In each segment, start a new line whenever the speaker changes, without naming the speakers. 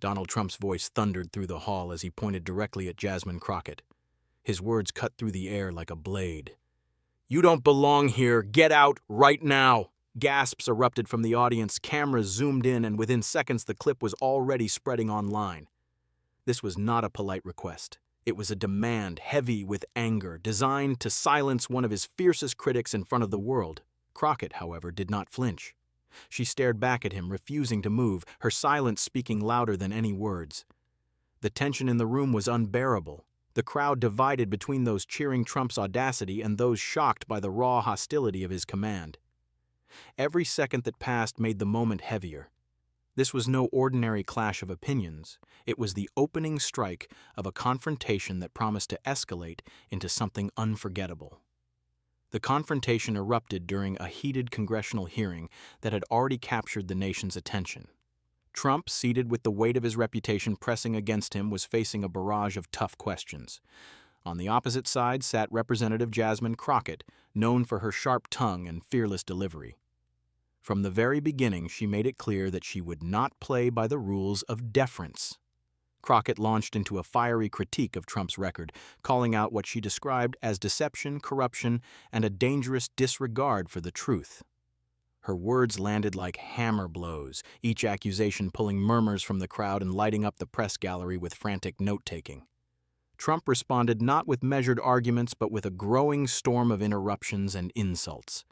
Donald Trump's voice thundered through the hall as he pointed directly at Jasmine Crockett. His words cut through the air like a blade. "You don't belong here. Get out right now." Gasps erupted from the audience, cameras zoomed in, and within seconds the clip was already spreading online. This was not a polite request. It was a demand heavy with anger, designed to silence one of his fiercest critics in front of the world. Crockett, however, did not flinch. She stared back at him, refusing to move, her silence speaking louder than any words. The tension in the room was unbearable. The crowd divided between those cheering Trump's audacity and those shocked by the raw hostility of his command. Every second that passed made the moment heavier. This was no ordinary clash of opinions. It was the opening strike of a confrontation that promised to escalate into something unforgettable. The confrontation erupted during a heated congressional hearing that had already captured the nation's attention. Trump, seated with the weight of his reputation pressing against him, was facing a barrage of tough questions. On the opposite side sat Representative Jasmine Crockett, known for her sharp tongue and fearless delivery. From the very beginning, she made it clear that she would not play by the rules of deference. Crockett launched into a fiery critique of Trump's record, calling out what she described as deception, corruption, and a dangerous disregard for the truth. Her words landed like hammer blows, each accusation pulling murmurs from the crowd and lighting up the press gallery with frantic note-taking. Trump responded not with measured arguments, but with a growing storm of interruptions and insults.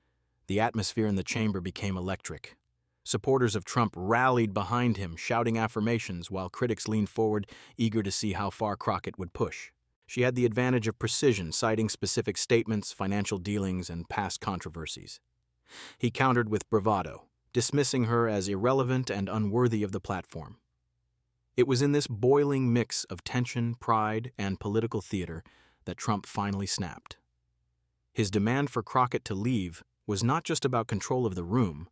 The atmosphere in the chamber became electric. Supporters of Trump rallied behind him, shouting affirmations, while critics leaned forward, eager to see how far Crockett would push. She had the advantage of precision, citing specific statements, financial dealings, and past controversies. He countered with bravado, dismissing her as irrelevant and unworthy of the platform. It was in this boiling mix of tension, pride, and political theater that Trump finally snapped. His demand for Crockett to leave was not just about control of the room.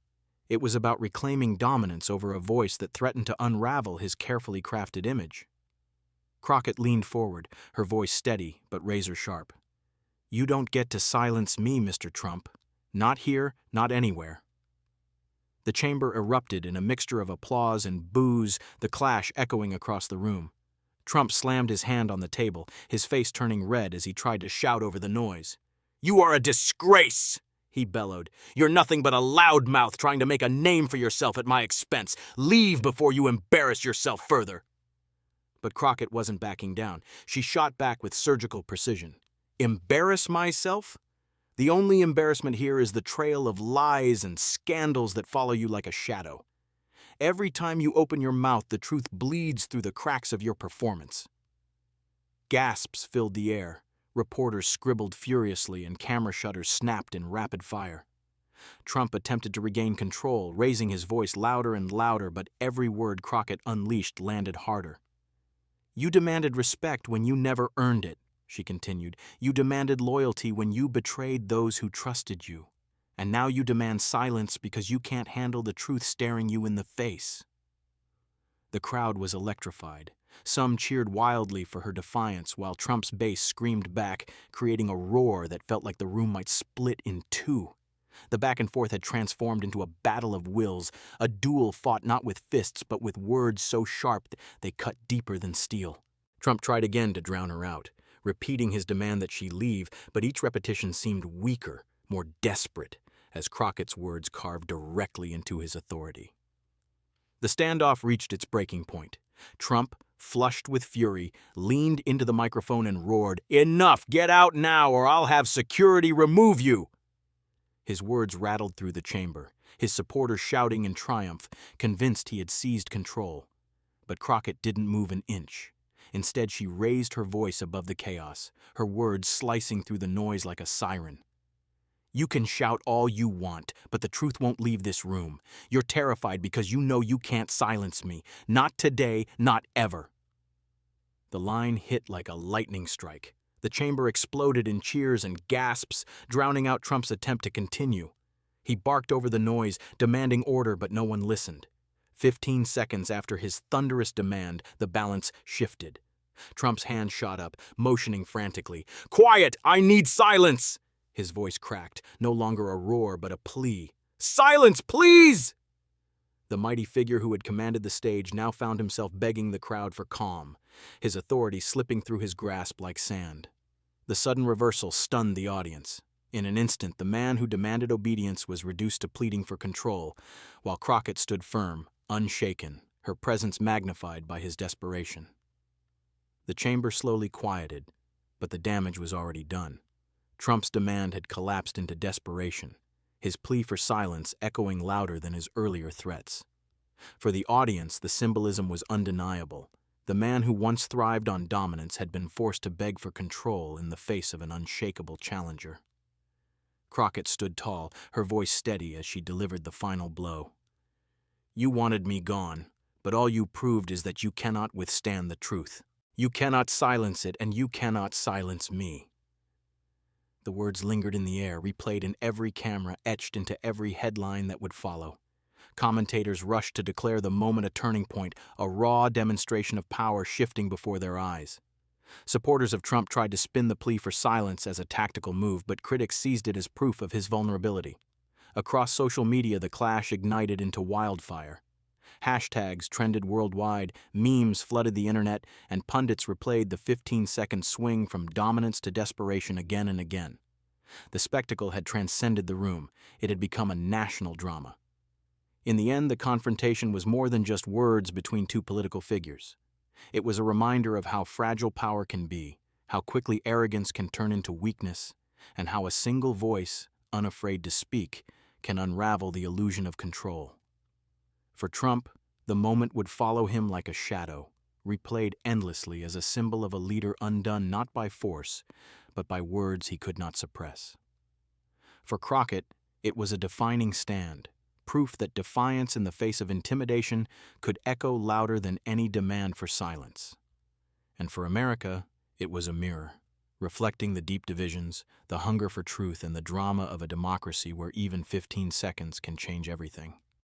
It was about reclaiming dominance over a voice that threatened to unravel his carefully crafted image. Crockett leaned forward, her voice steady but razor-sharp. "You don't get to silence me, Mr. Trump. Not here, not anywhere." The chamber erupted in a mixture of applause and boos, the clash echoing across the room. Trump slammed his hand on the table, his face turning red as he tried to shout over the noise. "You are a disgrace!" he bellowed. "You're nothing but a loudmouth trying to make a name for yourself at my expense. Leave before you embarrass yourself further." But Crockett wasn't backing down. She shot back with surgical precision. "Embarrass myself? The only embarrassment here is the trail of lies and scandals that follow you like a shadow. Every time you open your mouth, the truth bleeds through the cracks of your performance." Gasps filled the air. Reporters scribbled furiously and camera shutters snapped in rapid fire. Trump attempted to regain control, raising his voice louder and louder, but every word Crockett unleashed landed harder. "You demanded respect when you never earned it," she continued. "You demanded loyalty when you betrayed those who trusted you. And now you demand silence because you can't handle the truth staring you in the face." The crowd was electrified. Some cheered wildly for her defiance, while Trump's bass screamed back, creating a roar that felt like the room might split in two. The back and forth had transformed into a battle of wills, a duel fought not with fists but with words so sharp they cut deeper than steel. Trump tried again to drown her out, repeating his demand that she leave, but each repetition seemed weaker, more desperate, as Crockett's words carved directly into his authority. The standoff reached its breaking point. Trump, flushed with fury, leaned into the microphone and roared, "Enough! Get out now, or I'll have security remove you!" His words rattled through the chamber, his supporters shouting in triumph, convinced he had seized control. But Crockett didn't move an inch. Instead, she raised her voice above the chaos, her words slicing through the noise like a siren. "You can shout all you want, but the truth won't leave this room. You're terrified because you know you can't silence me. Not today, not ever." The line hit like a lightning strike. The chamber exploded in cheers and gasps, drowning out Trump's attempt to continue. He barked over the noise, demanding order, but no one listened. 15 seconds after his thunderous demand, the balance shifted. Trump's hand shot up, motioning frantically. "Quiet! I need silence!" His voice cracked, no longer a roar but a plea. "Silence, please!" The mighty figure who had commanded the stage now found himself begging the crowd for calm, his authority slipping through his grasp like sand. The sudden reversal stunned the audience. In an instant, the man who demanded obedience was reduced to pleading for control, while Crockett stood firm, unshaken, her presence magnified by his desperation. The chamber slowly quieted, but the damage was already done. Trump's demand had collapsed into desperation, his plea for silence echoing louder than his earlier threats. For the audience, the symbolism was undeniable. The man who once thrived on dominance had been forced to beg for control in the face of an unshakable challenger. Crockett stood tall, her voice steady as she delivered the final blow. "You wanted me gone, but all you proved is that you cannot withstand the truth. You cannot silence it, and you cannot silence me." The words lingered in the air, replayed in every camera, etched into every headline that would follow. Commentators rushed to declare the moment a turning point, a raw demonstration of power shifting before their eyes. Supporters of Trump tried to spin the plea for silence as a tactical move, but critics seized it as proof of his vulnerability. Across social media, the clash ignited into wildfire. Hashtags trended worldwide, memes flooded the internet, and pundits replayed the 15-second swing from dominance to desperation again and again. The spectacle had transcended the room. It had become a national drama. In the end, the confrontation was more than just words between two political figures. It was a reminder of how fragile power can be, how quickly arrogance can turn into weakness, and how a single voice, unafraid to speak, can unravel the illusion of control. For Trump, the moment would follow him like a shadow, replayed endlessly as a symbol of a leader undone not by force, but by words he could not suppress. For Crockett, it was a defining stand, proof that defiance in the face of intimidation could echo louder than any demand for silence. And for America, it was a mirror, reflecting the deep divisions, the hunger for truth, and the drama of a democracy where even 15 seconds can change everything.